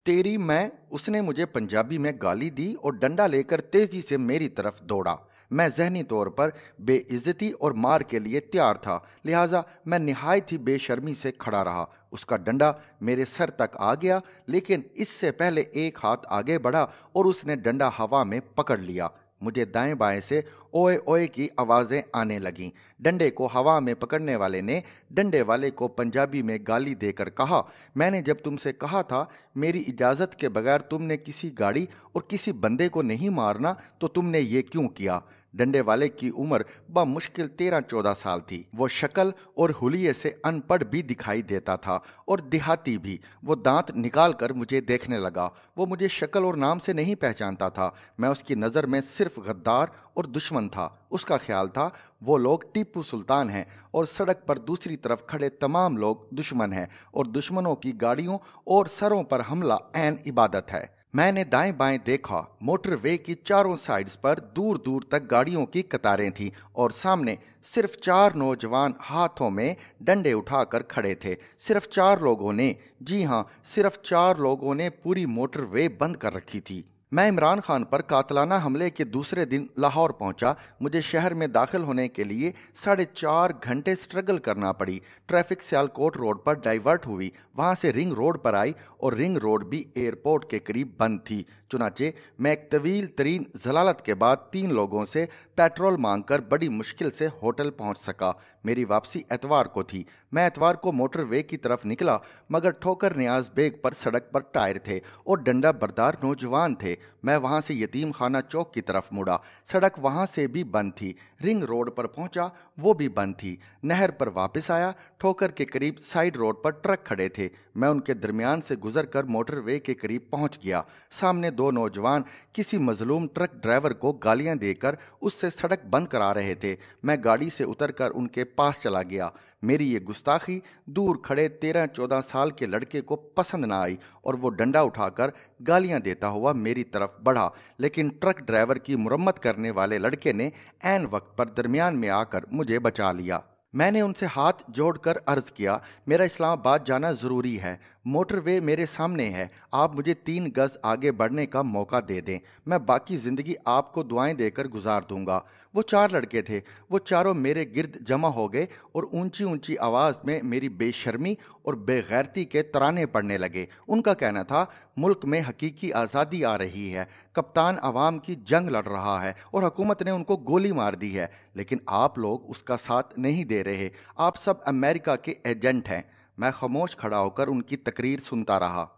तेरी मैं। उसने मुझे पंजाबी में गाली दी और डंडा लेकर तेजी से मेरी तरफ दौड़ा। मैं ज़हनी तौर पर बेइज्जती और मार के लिए तैयार था, लिहाजा मैं निहायत ही बेशर्मी से खड़ा रहा। उसका डंडा मेरे सर तक आ गया, लेकिन इससे पहले एक हाथ आगे बढ़ा और उसने डंडा हवा में पकड़ लिया। मुझे दाएं बाएं से ओए ओए की आवाज़ें आने लगीं। डंडे को हवा में पकड़ने वाले ने डंडे वाले को पंजाबी में गाली देकर कहा, मैंने जब तुमसे कहा था मेरी इजाज़त के बगैर तुमने किसी गाड़ी और किसी बंदे को नहीं मारना, तो तुमने ये क्यों किया? डंडे वाले की उम्र बमुश्किल 13-14 साल थी। वो शक्ल और हुलिये से अनपढ़ भी दिखाई देता था और देहाती भी। वो दांत निकाल कर मुझे देखने लगा। वो मुझे शक्ल और नाम से नहीं पहचानता था। मैं उसकी नज़र में सिर्फ गद्दार और दुश्मन था। उसका ख्याल था वो लोग टीपू सुल्तान हैं और सड़क पर दूसरी तरफ खड़े तमाम लोग दुश्मन हैं और दुश्मनों की गाड़ियों और सरों पर हमला ऐन इबादत है। मैंने दाएं बाएं देखा। मोटरवे की चारों साइड्स पर दूर दूर तक गाड़ियों की कतारें थीं और सामने सिर्फ 4 नौजवान हाथों में डंडे उठाकर खड़े थे। सिर्फ 4 लोगों ने, जी हाँ, सिर्फ 4 लोगों ने पूरी मोटरवे बंद कर रखी थी। मैं इमरान खान पर कातलाना हमले के दूसरे दिन लाहौर पहुंचा। मुझे शहर में दाखिल होने के लिए 4.5 घंटे स्ट्रगल करना पड़ी। ट्रैफिक सियालकोट रोड पर डाइवर्ट हुई, वहां से रिंग रोड पर आई और रिंग रोड भी एयरपोर्ट के करीब बंद थी। चुनाचे मैं एक तवील तरीन जलालत के बाद 3 लोगों से पेट्रोल मांगकर बड़ी मुश्किल से होटल पहुंच सका। मेरी वापसी एतवार को थी। मैं एतवार को मोटरवे की तरफ निकला, मगर ठोकर नियाज बेग पर सड़क पर टायर थे और डंडा बरदार नौजवान थे। मैं वहां से यतीम खाना चौक की तरफ मुड़ा। सड़क वहां से भी बंद थी। रिंग रोड पर पहुंचा, वो भी बंद थी। नहर पर वापस आया। ठोकर के करीब साइड रोड पर ट्रक खड़े थे। मैं उनके दरमियान से गुजरकर मोटरवे के करीब पहुंच गया। सामने 2 नौजवान किसी मजलूम ट्रक ड्राइवर को गालियां देकर उससे सड़क बंद करा रहे थे। मैं गाड़ी से उतरकर उनके पास चला गया। मेरी ये गुस्ताखी दूर खड़े 13-14 साल के लड़के को पसंद ना आई और वो डंडा उठाकर गालियां देता हुआ मेरी तरफ बढ़ा, लेकिन ट्रक ड्राइवर की मुरम्मत करने वाले लड़के ने ऐन वक्त पर दरमियान में आकर मुझे बचा लिया। मैंने उनसे हाथ जोड़कर अर्ज किया, मेरा इस्लामाबाद जाना ज़रूरी है। मोटरवे मेरे सामने है। आप मुझे 3 गज आगे बढ़ने का मौका दे दें। मैं बाकी ज़िंदगी आपको दुआएं देकर गुजार दूंगा। वो 4 लड़के थे। वो चारों मेरे गिर्द जमा हो गए और ऊंची ऊंची आवाज़ में मेरी बेशर्मी और बेगैरती के तराने पड़ने लगे। उनका कहना था, मुल्क में हकीकी आज़ादी आ रही है, कप्तान अवाम की जंग लड़ रहा है और हुकूमत ने उनको गोली मार दी है, लेकिन आप लोग उसका साथ नहीं दे रहे। आप सब अमेरिका के एजेंट हैं। मैं खामोश खड़ा होकर उनकी तकरीर सुनता रहा।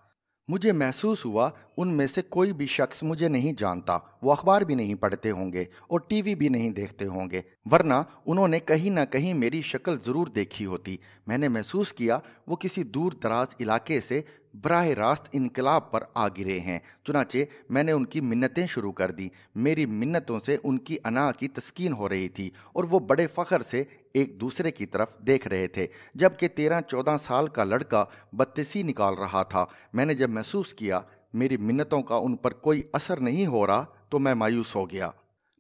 मुझे महसूस हुआ उनमें से कोई भी शख्स मुझे नहीं जानता। वो अखबार भी नहीं पढ़ते होंगे और टीवी भी नहीं देखते होंगे, वरना उन्होंने कहीं ना कहीं मेरी शक्ल ज़रूर देखी होती। मैंने महसूस किया वो किसी दूर दराज इलाके से बराह रास्त इनकलाब पर आ गिरे हैं। चुनाचे मैंने उनकी मिन्नतें शुरू कर दी। मेरी मिन्नतों से उनकी अना की तस्कीन हो रही थी और वो बड़े फ़ख्र से एक दूसरे की तरफ देख रहे थे, जबकि 13-14 साल का लड़का बत्तीसी निकाल रहा था। मैंने जब महसूस किया मेरी मिन्नतों का उन पर कोई असर नहीं हो रहा, तो मैं मायूस हो गया।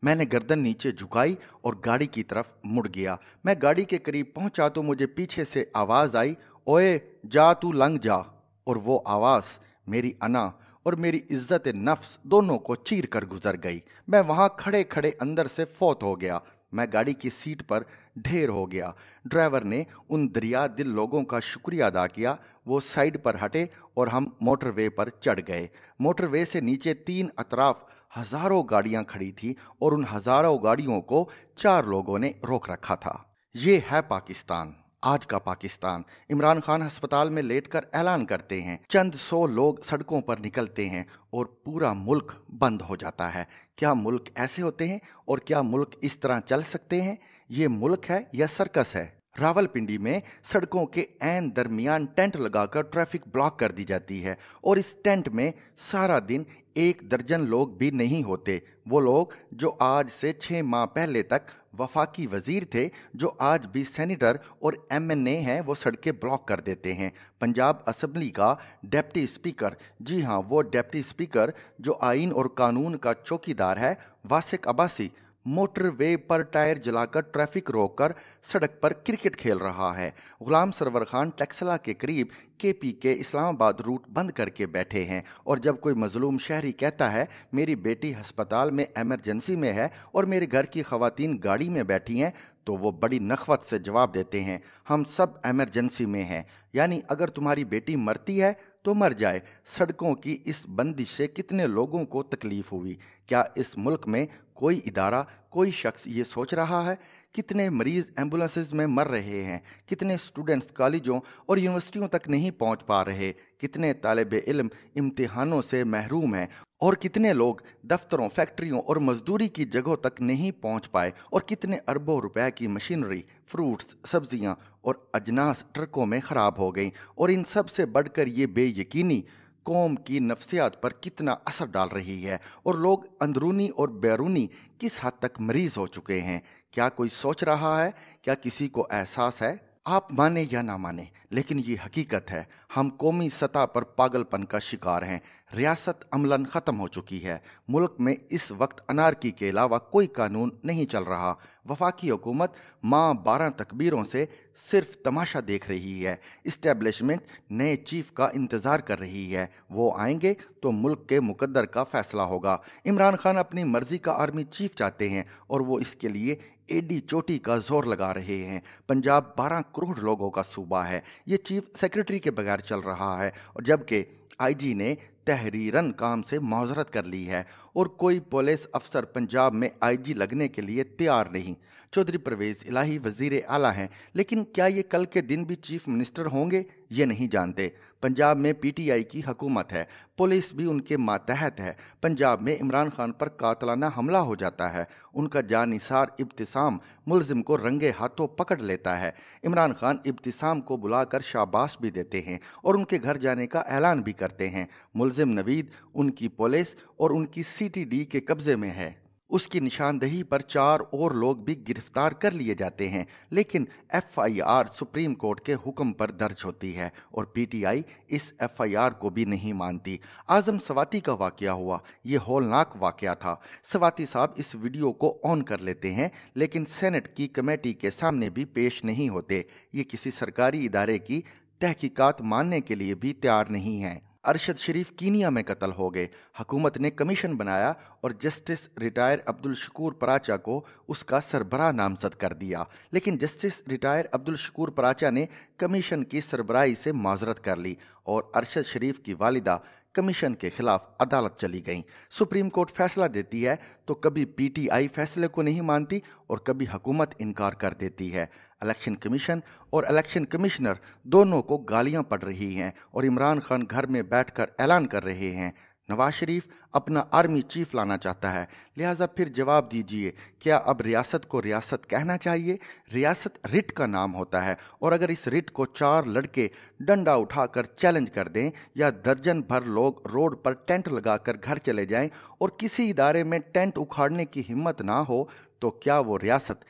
मैंने गर्दन नीचे झुकाई और गाड़ी की तरफ मुड़ गया। मैं गाड़ी के करीब पहुंचा तो मुझे पीछे से आवाज़ आई, ओए जा, तू लंघ जा। और वो आवाज़ मेरी अना और मेरी इज्जत नफ्स दोनों को चीर कर गुजर गई। मैं वहां खड़े खड़े अंदर से फौत हो गया। मैं गाड़ी की सीट पर ढेर हो गया। ड्राइवर ने उन दरिया दिल लोगों का शुक्रिया अदा किया। वो साइड पर हटे और हम मोटरवे पर चढ़ गए। मोटरवे से नीचे 3 अतराफ हजारों गाड़ियां खड़ी थी और उन हजारों गाड़ियों को 4 लोगों ने रोक रखा था। ये है पाकिस्तान, आज का पाकिस्तान। इमरान खान अस्पताल में लेटकर ऐलान करते हैं, चंद 100 लोग सड़कों पर निकलते हैं और पूरा मुल्क बंद हो जाता है। क्या मुल्क ऐसे होते हैं और क्या मुल्क इस तरह चल सकते हैं? ये मुल्क है या सर्कस है? रावलपिंडी में सड़कों के ऐन दरमियान टेंट लगाकर ट्रैफिक ब्लॉक कर दी जाती है और इस टेंट में सारा दिन 1 दर्जन लोग भी नहीं होते। वो लोग जो आज से 6 माह पहले तक वफाकी वजीर थे, जो आज भी सेनेटर और एमएनए हैं, वो सड़कें ब्लॉक कर देते हैं। पंजाब असम्बली का डिप्टी स्पीकर, जी हाँ, वो डिप्टी स्पीकर जो आइन और कानून का चौकीदार है, वासिक अब्बासी, मोटर वे पर टायर जलाकर ट्रैफिक रोककर सड़क पर क्रिकेट खेल रहा है। गुलाम सरवर खान टैक्सला के करीब केपी के इस्लामाबाद रूट बंद करके बैठे हैं और जब कोई मजलूम शहरी कहता है मेरी बेटी अस्पताल में एमरजेंसी में है और मेरे घर की खवातीन गाड़ी में बैठी हैं, तो वो बड़ी नखवत से जवाब देते हैं हम सब एमरजेंसी में हैं, यानी अगर तुम्हारी बेटी मरती है तो मर जाए। सड़कों की इस बंदिश से कितने लोगों को तकलीफ हुई? क्या इस मुल्क में कोई इदारा, कोई शख्स ये सोच रहा है? कितने मरीज एम्बुलेंसेज में मर रहे हैं, कितने स्टूडेंट्स कॉलेजों और यूनिवर्सिटियों तक नहीं पहुंच पा रहे, कितने तालिब इल्म इम्तिहानों से महरूम हैं और कितने लोग दफ्तरों, फैक्ट्रियों और मजदूरी की जगहों तक नहीं पहुंच पाए और कितने अरबों रुपए की मशीनरी, फ्रूट्स, सब्जियां और अजनास ट्रकों में ख़राब हो गई। और इन सब से बढ़कर ये बेयकीनी कौम की नफ्सियात पर कितना असर डाल रही है और लोग अंदरूनी और बैरूनी किस हद तक मरीज हो चुके हैं। क्या कोई सोच रहा है? क्या किसी को एहसास है? आप माने या ना माने, लेकिन ये हकीकत है, हम कौमी सतह पर पागलपन का शिकार हैं। रियासत अमलन ख़त्म हो चुकी है। मुल्क में इस वक्त अनारकी के अलावा कोई कानून नहीं चल रहा। वफाकी हुकूमत माँ 12 तकबीरों से सिर्फ तमाशा देख रही है। इस्टेब्लिशमेंट नए चीफ का इंतज़ार कर रही है। वो आएंगे तो मुल्क के मुकद्दर का फैसला होगा। इमरान खान अपनी मर्जी का आर्मी चीफ चाहते हैं और वो इसके लिए एडी चोटी का जोर लगा रहे हैं। पंजाब 12 करोड़ लोगों का सूबा है। ये चीफ सेक्रेटरी के बगैर चल रहा है और जबकि आईजी ने तहरीरन काम से माजरत कर ली है और कोई पुलिस अफसर पंजाब में आईजी लगने के लिए तैयार नहीं। चौधरी परवेज़ इलाही वज़ीर आला हैं, लेकिन क्या ये कल के दिन भी चीफ मिनिस्टर होंगे ये नहीं जानते। पंजाब में पीटीआई की हुकूमत है, पुलिस भी उनके मातहत है। पंजाब में इमरान खान पर कातलाना हमला हो जाता है, उनका जानिसार इब्तिसाम मुलजिम को रंगे हाथों पकड़ लेता है। इमरान खान इब्तिसाम को बुलाकर शाबाश भी देते हैं और उनके घर जाने का ऐलान भी करते हैं। मुलजिम नवीद उनकी पुलिस और उनकी सीटीडी के कब्जे में है। उसकी निशानदही पर 4 और लोग भी गिरफ्तार कर लिए जाते हैं, लेकिन एफआईआर सुप्रीम कोर्ट के हुक्म पर दर्ज होती है और पीटीआई इस एफआईआर को भी नहीं मानती। आजम सवाती का वाकया हुआ, ये होलनाक वाकया था। सवाती साहब इस वीडियो को ऑन कर लेते हैं, लेकिन सेनेट की कमेटी के सामने भी पेश नहीं होते। ये किसी सरकारी इदारे की तहकीकात मानने के लिए भी तैयार नहीं है। अरशद शरीफ कीनिया में कत्ल हो गए। हुकूमत ने कमीशन बनाया और जस्टिस रिटायर अब्दुल शकूर पराचा को उसका सरबराह नामजद कर दिया, लेकिन जस्टिस रिटायर अब्दुल शकूर पराचा ने कमीशन की सरबराही से माजरत कर ली और अरशद शरीफ की वालिदा कमीशन के खिलाफ अदालत चली गई। सुप्रीम कोर्ट फैसला देती है तो कभी पीटीआई फैसले को नहीं मानती और कभी हुकूमत इनकार कर देती है। इलेक्शन कमीशन और इलेक्शन कमिश्नर दोनों को गालियां पड़ रही हैं और इमरान खान घर में बैठकर ऐलान कर रहे हैं नवाज शरीफ अपना आर्मी चीफ लाना चाहता है। लिहाजा फिर जवाब दीजिए, क्या अब रियासत को रियासत कहना चाहिए? रियासत रिट का नाम होता है और अगर इस रिट को 4 लड़के डंडा उठाकर चैलेंज कर दें या दर्जन भर लोग रोड पर टेंट लगाकर घर चले जाएं और किसी इदारे में टेंट उखाड़ने की हिम्मत ना हो, तो क्या वो रियासत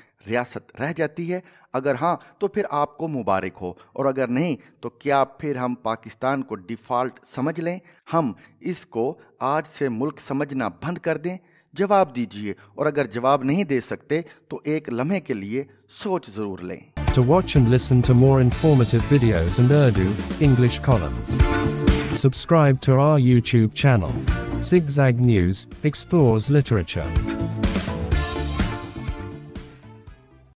रह जाती है? अगर हाँ तो फिर आपको मुबारक हो, और अगर नहीं तो क्या फिर हम पाकिस्तान को डिफ़ॉल्ट समझ लें? हम इसको आज से मुल्क समझना बंद कर दें? जवाब दीजिए, और अगर जवाब नहीं दे सकते तो एक लम्हे के लिए सोच ज़रूर लें। To watch and listen to more informative videos and Urdu, English columns, subscribe to our YouTube channel. Zigzag News explores literature.